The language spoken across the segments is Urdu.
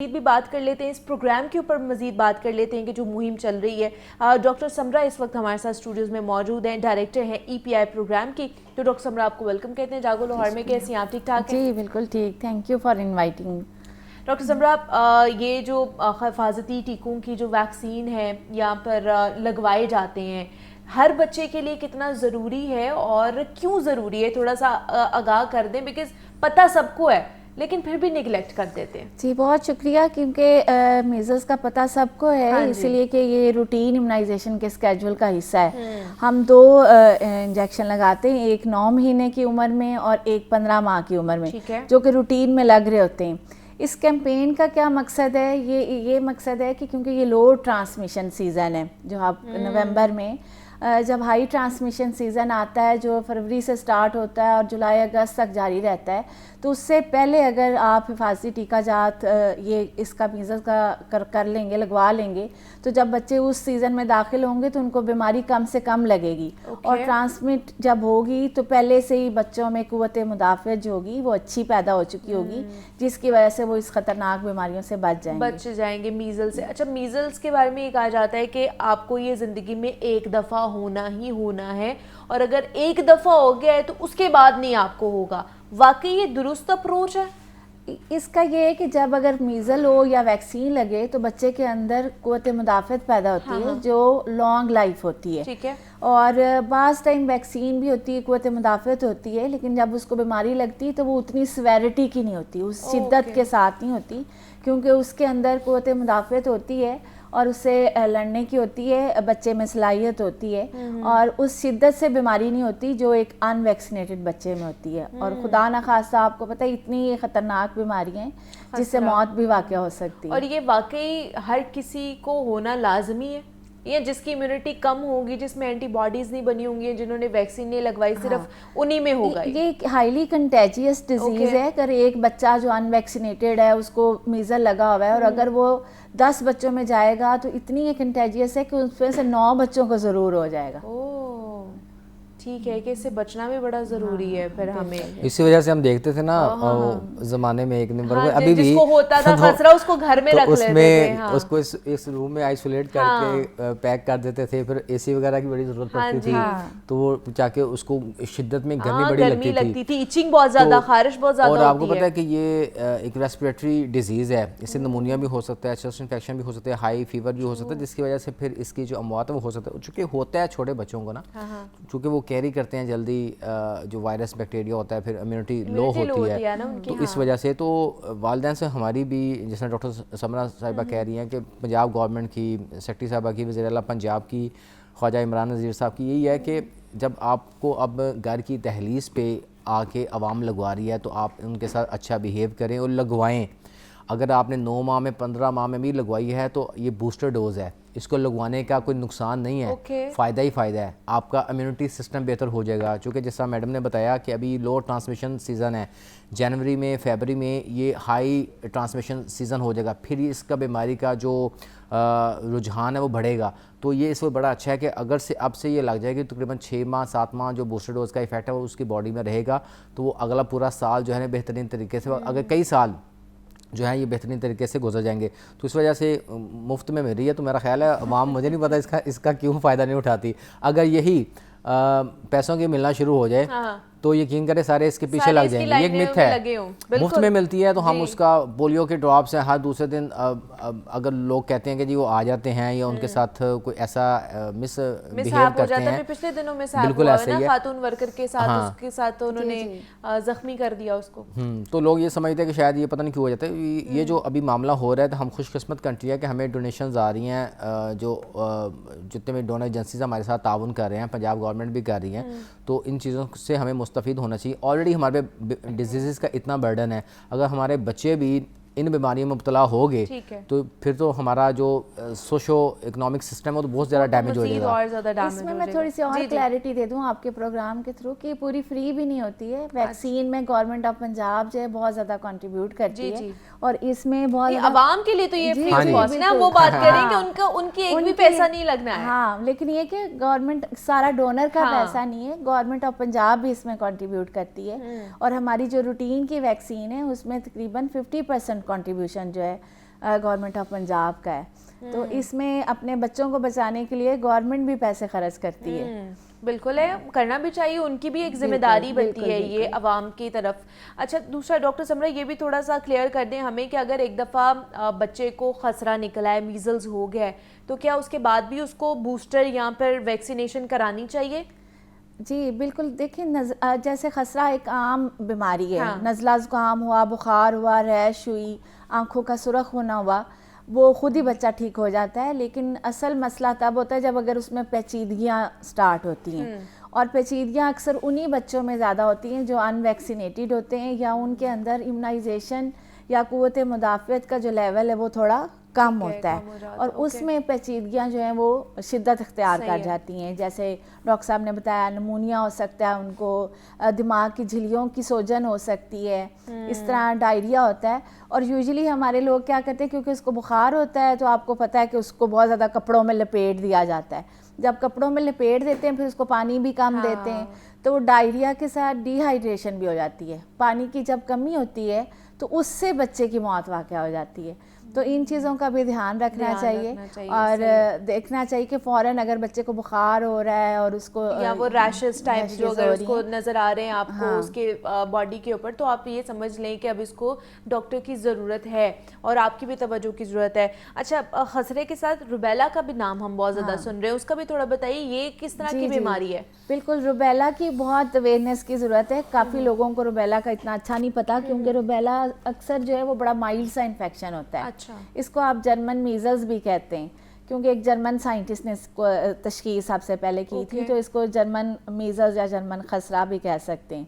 بھی بات کر لیتے ہیں، اس پروگرام کے اوپر مزید بات کر لیتے ہیں کہ جو مہم چل رہی ہے۔ ڈاکٹر سمرہ اس وقت ہمارے ساتھ اسٹوڈیوز میں موجود ہیں، ڈائریکٹر ہیں ای پی آئی پروگرام کی۔ تو ڈاکٹر سمرہ آپ کو ویلکم کہتے ہیں جاگو لاہور میں، کیسی ہیں آپ؟ ٹھیک ٹھاک ہیں؟ جی بالکل ٹھیک، thank you for inviting. Doctor Samra, یہ جو حفاظتی ٹیکوں کی جو ویکسین ہے یہاں پر لگوائے جاتے ہیں، ہر بچے کے لیے کتنا ضروری ہے اور کیوں ضروری ہے؟ تھوڑا سا آگاہ کر دیں، بیکاز پتہ سب کو ہے لیکن پھر بھی نگلیکٹ کر دیتے ہیں۔ جی بہت شکریہ، کیونکہ میزلس کا پتہ سب کو ہے، اسی لیے کہ یہ روٹین امیونائزیشن کے اسکیجول کا حصہ ہے۔ ہم 2 انجیکشن لگاتے ہیں، ایک 9 مہینے کی عمر میں اور ایک 15 ماہ کی عمر میں، جو کہ روٹین میں لگ رہے ہوتے ہیں۔ اس کیمپین کا کیا مقصد ہے؟ یہ مقصد ہے کہ کیونکہ یہ لو ٹرانسمیشن سیزن ہے، جو اب نومبر میں جب ہائی ٹرانسمیشن سیزن آتا ہے، جو فروری سے سٹارٹ ہوتا ہے اور جولائی اگست تک جاری رہتا ہے، تو اس سے پہلے اگر آپ حفاظتی ٹیکہ جات یہ اس کا میزلس کا کر لیں گے، لگوا لیں گے، تو جب بچے اس سیزن میں داخل ہوں گے تو ان کو بیماری کم سے کم لگے گی، اور ٹرانسمٹ جب ہوگی تو پہلے سے ہی بچوں میں قوت مدافعت جو ہوگی وہ اچھی پیدا ہو چکی ہوگی، جس کی وجہ سے وہ اس خطرناک بیماریوں سے بچ جائیں گے میزلس سے۔ اچھا، میزلس کے بارے میں یہ کہا جاتا ہے کہ آپ کو یہ زندگی میں ایک دفعہ ہونا ہی ہونا ہے، اور اگر ایک دفعہ ہو گیا ہے تو اس کے بعد نہیں آپ کو ہوگا۔ واقعی یہ درست اپروچ ہے؟ اس کا یہ ہے کہ جب اگر میزل ہو یا ویکسین لگے تو بچے کے اندر قوت مدافعت پیدا ہوتی ہے، جو لانگ لائف ہوتی ہے۔ ٹھیک ہے۔ اور بعض ٹائم ویکسین بھی ہوتی ہے، قوت مدافعت ہوتی ہے، لیکن جب اس کو بیماری لگتی ہے تو وہ اتنی سیویرٹی کی نہیں ہوتی، اس شدت کے ساتھ نہیں ہوتی، کیونکہ اس کے اندر قوت مدافعت ہوتی ہے اور اس سے لڑنے کی ہوتی ہے، بچے میں صلاحیت ہوتی ہے، اور اس شدت سے بیماری نہیں ہوتی جو ایک ان ویکسینیٹڈ بچے میں ہوتی ہے۔ اور خدا نخواستہ آپ کو پتہ ہے اتنی خطرناک بیماری ہیں جس سے موت بھی واقع ہو سکتی ہے۔ اور یہ واقعی ہر کسی کو ہونا لازمی ہے، یہ جس کی امیونٹی کم ہوگی، جس میں اینٹی باڈیز نہیں بنی ہوں گی، جنہوں نے ویکسین نہیں لگوائی، صرف انہی میں ہوگا؟ یہ ہائیلی کنٹیجیس ڈیزیز ہے۔ اگر ایک بچہ جو ان ویکسینیٹڈ ہے اس کو میزل لگا ہوا ہے، اور اگر وہ 10 بچوں میں جائے گا تو اتنی یہ کنٹیجیس ہے کہ اس میں سے 9 بچوں کو ضرور ہو جائے گا۔ ٹھیک ہے، کہ اس سے بچنا بھی بڑا ضروری ہے پھر ہمیں۔ اسی وجہ سے ہم دیکھتے تھے نا زمانے میں ایک نمبر کو ابھی بھی جس کو ہوتا تھا خسرہ اس کو گھر میں رکھ لیتے تھے، اس کو اس روم میں آئسولیٹ کر کے پیک کر دیتے تھے، پھر اے سی وغیرہ کی بڑی ضرورت پڑتی تھی، تو وہ چاہ کے اس کو شدت میں گرمی بڑی لگتی تھی، ایچنگ بہت زیادہ، خارش بہت زیادہ اور آپ کو ہوتی پتہ ہے کہ یہ ایک ریسپریٹری ڈیزیز ہے، اس سے نمونیا بھی ہو سکتا ہے، چیسٹ انفیکشن بھی ہو سکتا ہے، ہائی فیور بھی ہو سکتا ہے، جس کی وجہ سے پھر اس کی جو اموات ہے وہ ہو سکتا ہے، چونکہ ہوتا ہے چھوٹے بچوں کو نا، چونکہ وہ کیری کرتے ہیں جلدی جو وائرس بیکٹیریا ہوتا ہے، پھر امیونٹی لو ہوتی ہے، تو اس وجہ سے تو والدین سے ہماری بھی، جس نے ڈاکٹر سمرہ صاحبہ کہہ رہی ہیں کہ پنجاب گورنمنٹ کی، سیکرٹری صاحبہ کی، وزیر اعلیٰ پنجاب کی، خواجہ عمران نذیر صاحب کی، یہی ہے کہ جب آپ کو اب گھر کی دہلیز پہ آ کے عوام لگوا رہی ہے تو آپ ان کے ساتھ اچھا بیہیو کریں اور لگوائیں۔ اگر آپ نے 9 ماہ میں 15 ماہ میں بھی لگوائی ہے تو یہ بوسٹر ڈوز ہے، اس کو لگوانے کا کوئی نقصان نہیں ہے، فائدہ ہی فائدہ ہے، آپ کا امیونٹی سسٹم بہتر ہو جائے گا، چونکہ جیسا میڈم نے بتایا کہ ابھی لو ٹرانسمیشن سیزن ہے، جنوری میں فیبری میں یہ ہائی ٹرانسمیشن سیزن ہو جائے گا، پھر اس کا بیماری کا جو رجحان ہے وہ بڑھے گا، تو یہ اس وقت بڑا اچھا ہے کہ اگر سے اب سے یہ لگ جائے گی تقریباً 6 ماہ 7 ماہ جو بوسٹر ڈوز کا ایفیکٹ ہے وہ اس کی باڈی میں رہے گا، تو وہ اگلا پورا سال جو ہے نا بہترین طریقے سے، اگر کئی سال جو ہے یہ بہترین طریقے سے گزر جائیں گے، تو اس وجہ سے مفت میں مل رہی ہے، تو میرا خیال ہے عوام، مجھے نہیں پتہ اس کا کیوں فائدہ نہیں اٹھاتی۔ اگر یہی پیسوں کی ملنا شروع ہو جائے تو یقین کرے سارے اس کے پیچھے لگ جائیں گے، یہ ایک متھ ہے، مفت میں ملتی ہے تو ہم اس کا پولیو کے ڈراپس ہیں ہر دوسرے دن، اگر لوگ کہتے ہیں کہ جی وہ آ جاتے ہیں یا ان کے ساتھ کوئی ایسا مس بیہیو کرتے ہیں، پچھلے دنوں میں صاحب بالکل ایسا ہی ہے، خاتون ورکر کے ساتھ، اس کے ساتھ انہوں نے زخمی کر دیا اس کو، تو لوگ یہ سمجھتے ہیں کہ شاید یہ پتہ نہیں کیوں ہو جاتا ہے۔ یہ جو ابھی معاملہ ہو رہا ہے تو ہم خوش قسمت کنٹری ہے کہ ہمیں ڈونیشنز آ رہی ہیں، جو جتنے بھی ڈونر ایجنسیز ہمارے ساتھ تعاون کر رہے ہیں، پنجاب گورنمنٹ بھی کر رہی ہیں، تو ان چیزوں سے ہمیں مستفید ہونا چاہیے۔ آلریڈی ہمارے ڈیزیزز کا اتنا برڈن ہے، اگر ہمارے بچے بھی ان بیماریوں میں مبتلا ہو گئے تو پھر تو ہمارا جو سوشو اکنامک سسٹم ہے تو بہت زیادہ ڈیمیج ہو جائے گا۔ اس میں تھوڑی سی اور کلیئرٹی دے دوں آپ کے پروگرام کے تھرو کہ پوری فری بھی نہیں ہوتی ہے، ویکسین میں گورنمنٹ آف پنجاب جو ہے بہت زیادہ کنٹریبیوٹ کرتی ہے، اور اس میں بہت عوام کے لیے تو یہ فری آف کاسٹ ہے، وہ بات کریں کہ ان کی ایک بھی پیسہ نہیں لگنا ہے۔ ہاں، لیکن یہ کہ گورنمنٹ سارا ڈونر کا پیسہ نہیں ہے، گورنمنٹ آف پنجاب بھی اس میں کنٹریبیوٹ کرتی ہے، اور ہماری جو روٹین کی ویکسین ہے اس میں تقریباً 50% کنٹریبیوشن جو ہے گورنمنٹ آف پنجاب کا ہے، تو اس میں اپنے بچوں کو بچانے کے لیے گورنمنٹ بھی پیسے خرچ کرتی ہے. بالکل ہے، کرنا بھی چاہیے، ان کی بھی ایک ذمہ داری بنتی ہے یہ عوام کی طرف. اچھا دوسرا ڈاکٹر سمرہ یہ بھی تھوڑا سا کلیئر کر دیں ہمیں کہ اگر ایک دفعہ بچے کو خسرہ نکلا ہے، میزلز ہو گیا ہے، تو کیا اس کے بعد بھی اس کو بوسٹر یا پھر ویکسینیشن کرانی چاہیے؟ جی بالکل، دیکھیں جیسے خسرہ ایک عام بیماری ہے، نزلہ زکام ہوا، بخار ہوا، ریش ہوئی، آنکھوں کا سرخ ہونا ہوا، وہ خود ہی بچہ ٹھیک ہو جاتا ہے. لیکن اصل مسئلہ تب ہوتا ہے جب اگر اس میں پیچیدگیاں سٹارٹ ہوتی ہیں، اور پیچیدگیاں اکثر انہی بچوں میں زیادہ ہوتی ہیں جو ان ویکسینیٹڈ ہوتے ہیں یا ان کے اندر امیونائزیشن یا قوت مدافعت کا جو لیول ہے وہ تھوڑا کم ہوتا ہے، اور اس میں پیچیدگیاں جو ہیں وہ شدت اختیار کر جاتی ہیں. جیسے ڈاکٹر صاحب نے بتایا نمونیا ہو سکتا ہے ان کو، دماغ کی جھلیوں کی سوجن ہو سکتی ہے، اس طرح ڈائریا ہوتا ہے. اور یوزلی ہمارے لوگ کیا کرتے ہیں، کیونکہ اس کو بخار ہوتا ہے تو آپ کو پتہ ہے کہ اس کو بہت زیادہ کپڑوں میں لپیٹ دیا جاتا ہے. جب کپڑوں میں لپیٹ دیتے ہیں پھر اس کو پانی بھی کم دیتے ہیں تو وہ ڈائریا کے ساتھ ڈی ہائیڈریشن بھی ہو جاتی ہے. پانی کی جب کمی ہوتی ہے تو اس سے بچے کی موت واقع ہو جاتی ہے. تو ان چیزوں کا بھی دھیان رکھنا چاہیے اور دیکھنا چاہیے کہ فوراً اگر بچے کو بخار ہو رہا ہے اور اس کو یا وہ ریشز ٹائپ جو اگر اس کو نظر آ رہے ہیں آپ کو اس کے باڈی کے اوپر، تو آپ یہ سمجھ لیں کہ اب اس کو ڈاکٹر کی ضرورت ہے اور آپ کی بھی توجہ کی ضرورت ہے. اچھا خسرے کے ساتھ روبیلا کا بھی نام ہم بہت زیادہ سن رہے ہیں، اس کا بھی تھوڑا بتائیے یہ کس طرح کی بیماری ہے؟ بالکل، روبیلا کی بہت اویئرنیس کی ضرورت ہے. کافی لوگوں کو روبیلا کا اتنا اچھا نہیں پتا، کیونکہ روبیلا اکثر جو ہے وہ بڑا مائلڈ سا انفیکشن ہوتا ہے. اس کو آپ جرمن میزلز بھی کہتے ہیں، کیونکہ ایک جرمن سائنٹسٹ نے اس کو تشخیص سب سے پہلے کی تھی، تو اس کو جرمن میزلز یا جرمن خسرہ بھی کہہ سکتے ہیں.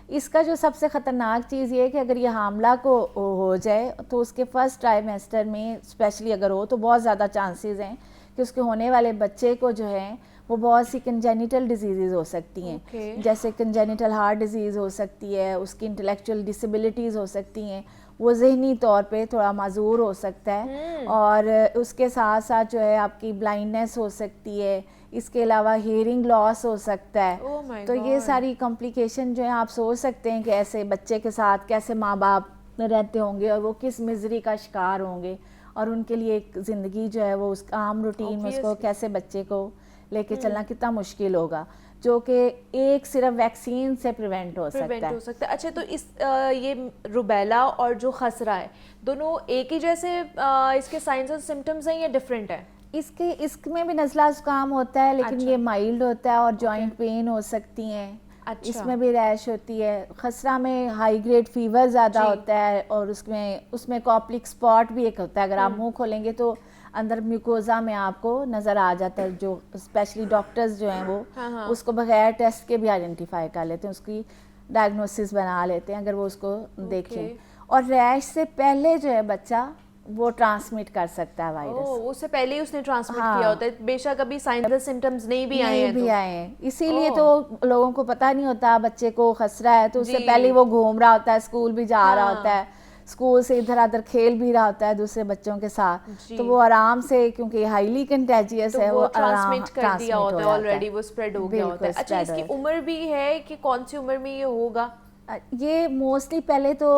اس کا جو سب سے خطرناک چیز یہ ہے کہ اگر یہ حاملہ کو ہو جائے تو اس کے فرسٹ ٹرائیمیسٹر میں اسپیشلی اگر ہو تو بہت زیادہ چانسز ہیں کہ اس کے ہونے والے بچے کو جو ہے وہ بہت سی کنجینیٹل ڈیزیزز ہو سکتی ہیں. جیسے کنجینیٹل ہارٹ ڈیزیز ہو سکتی ہے، اس کی انٹلیکچوئل ڈسیبلٹیز ہو سکتی ہیں، وہ ذہنی طور پہ تھوڑا معذور ہو سکتا ہے، اور اس کے ساتھ ساتھ جو ہے آپ کی بلائنڈنس ہو سکتی ہے. اس کے علاوہ ہیئرنگ لاس ہو سکتا ہے. تو یہ ساری کمپلیکیشن جو ہیں آپ سوچ سکتے ہیں کہ ایسے بچے کے ساتھ کیسے ماں باپ رہتے ہوں گے اور وہ کس مزری کا شکار ہوں گے، اور ان کے لیے ایک زندگی جو ہے وہ اس عام روٹین میں اس کو کیسے بچے کو لے کے چلنا کتنا مشکل ہوگا، جو کہ ایک صرف ویکسین سے پریونٹ ہو سکتا ہے. اچھا تو اس یہ روبیلا اور جو خسرہ ہے دونوں ایک ہی جیسے اس کے سائنس اور سمٹمز ہیں یا ڈفرینٹ ہے؟ اس میں بھی نزلہ زکام ہوتا ہے لیکن یہ مائلڈ ہوتا ہے اور جوائنٹ پین ہو سکتی ہیں. اس میں بھی ریش ہوتی ہے. خسرہ میں ہائی گریڈ فیور زیادہ ہوتا ہے اور اس میں کوپلک اسپاٹ بھی ایک ہوتا ہے. اگر آپ منہ کھولیں گے تو اندر میوکوزا میں آپ کو نظر آ جاتا ہے، جو اسپیشلی ڈاکٹرز جو ہیں وہ اس کو بغیر ٹیسٹ کے بھی آئیڈینٹیفائی کر لیتے ہیں، اس کی ڈائگنوسس بنا لیتے ہیں اگر وہ اس کو دیکھیں. اور ریش سے پہلے جو ہے بچہ وہ ٹرانسمٹ کر سکتا ہے وائرس، اس سے پہلے ہی اس نے ٹرانسمٹ کیا ہوتا ہے، بے شک ابھی سائنس سمٹمز نہیں بھی آئے ہیں. اسی لیے تو لوگوں کو پتہ نہیں ہوتا بچے کو خسرہ ہے تو اس سے پہلے وہ گھوم رہا ہوتا ہے، اسکول بھی جا رہا ہوتا ہے، اسکول سے ادھر ادھر کھیل بھی رہا ہوتا ہے دوسرے بچوں کے ساتھ، تو وہ آرام سے کیونکہ ہائیلی کنٹیجیس ہے وہ ٹرانسمٹ کر دیا ہوتا ہے، آلریڈی وہ اسپریڈ ہو گیا ہوتا ہے. اچھا اس کی عمر بھی ہے کہ کون سی عمر میں یہ ہوگا؟ یہ موسٹلی پہلے تو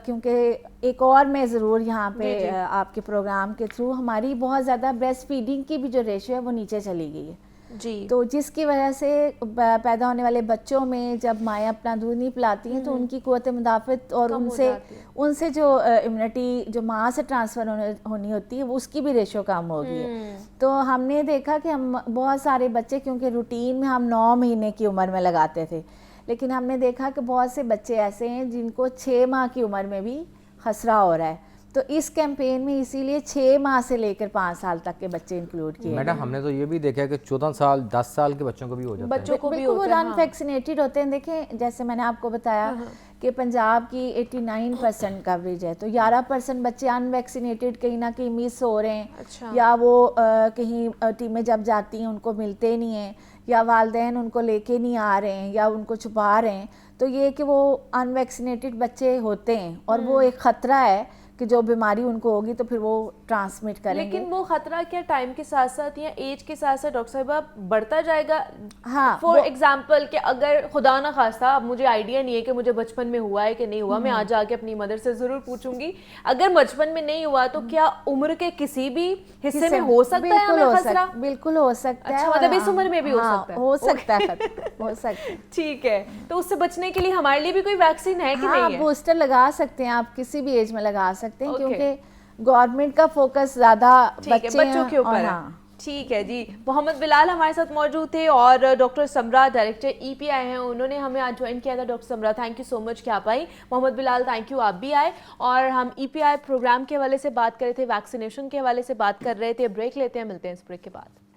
کیونکہ ایک اور میں ضرور یہاں پہ آپ کے پروگرام کے تھرو ہماری بہت زیادہ بریسٹ فیڈنگ کی بھی جو ریشو ہے وہ نیچے چلی گئی ہے جی، تو جس کی وجہ سے پیدا ہونے والے بچوں میں جب مائیں اپنا دودھ نہیں پلاتی ہیں تو ان کی قوت مدافعت اور ان سے جو امیونٹی جو ماں سے ٹرانسفر ہونی ہوتی ہے اس کی بھی ریشو کم ہو گئی ہے. تو ہم نے دیکھا کہ ہم بہت سارے بچے کیونکہ روٹین میں ہم 9 مہینے کی عمر میں لگاتے تھے، لیکن ہم نے دیکھا کہ بہت سے بچے ایسے ہیں جن کو 6 ماہ کی عمر میں بھی خسرہ ہو رہا ہے. تو اس کیمپین میں اسی لیے 6 ماہ سے لے کر 5 سال تک کے بچے انکلوڈ کیے. میڈم ہم نے تو یہ بھی دیکھا کہ 14 سال 10 سال کے بچوں کو بھی ہو جاتا ہے. بچوں کو بھی وہ ان ویکسینیٹڈ ہوتے ہیں. دیکھیں جیسے میں نے آپ کو بتایا کہ پنجاب کی 89% کوریج ہے، تو 11% بچے ان ویکسینیٹڈ کہیں نہ کہیں مس ہو رہے ہیں، یا وہ کہیں ٹیمیں جب جاتی ہیں ان کو ملتے نہیں ہیں، یا والدین ان کو لے کے نہیں آ رہے ہیں یا ان کو چھپا رہے ہیں. تو یہ کہ وہ ان ویکسینیٹڈ بچے ہوتے ہیں اور وہ ایک خطرہ ہے کہ جو بیماری ان کو ہوگی تو پھر وہ ٹرانسمٹ کریں گے. لیکن وہ خطرہ کیا ٹائم کے ساتھ ساتھ یا ایج کے ساتھ ساتھ ڈاکٹر صاحبہ بڑھتا جائے گا؟ ہاں فار ایگزامپل کہ اگر خدا نہ خواستہ، اب مجھے آئیڈیا نہیں ہے کہ مجھے بچپن میں ہوا ہے کہ نہیں ہوا، میں آج آ کے اپنی مدر سے ضرور پوچھوں گی، اگر بچپن میں نہیں ہوا تو کیا عمر کے کسی بھی حصے میں ہو سکتا ہے ہمیں خطرہ؟ بالکل ہو سکتا ہے. مطلب اس عمر میں بھی ہو سکتا ہے؟ ہو سکتا ہے ہو سکتا ہے. ٹھیک ہے، تو اس سے بچنے کے لیے ہمارے لیے بھی کوئی ویکسین ہے کہ نہیں ہے؟ بوسٹر لگا سکتے ہیں آپ، کسی بھی ایج میں لگا سکتے ہیں، کیونکہ گورنمنٹ کا فوکس زیادہ بچوں کے اوپر ہے. ٹھیک ہے جی. محمد بلال ہمارے ساتھ موجود تھے اور ڈاکٹر سمرا ڈائریکٹر ای پی آئی ہیں، انہوں نے ہمیں آج جوائن کیا تھا. Doctor Samra thank you so مچ کہ آپ آئی. محمد بلال تھینک یو آپ بھی آئے. اور ہم ای پی آئی پروگرام کے حوالے سے بات کر رہے تھے، ویکسینیشن کے حوالے سے بات کر رہے تھے. بریک لیتے ہیں، ملتے ہیں اس بریک کے بعد.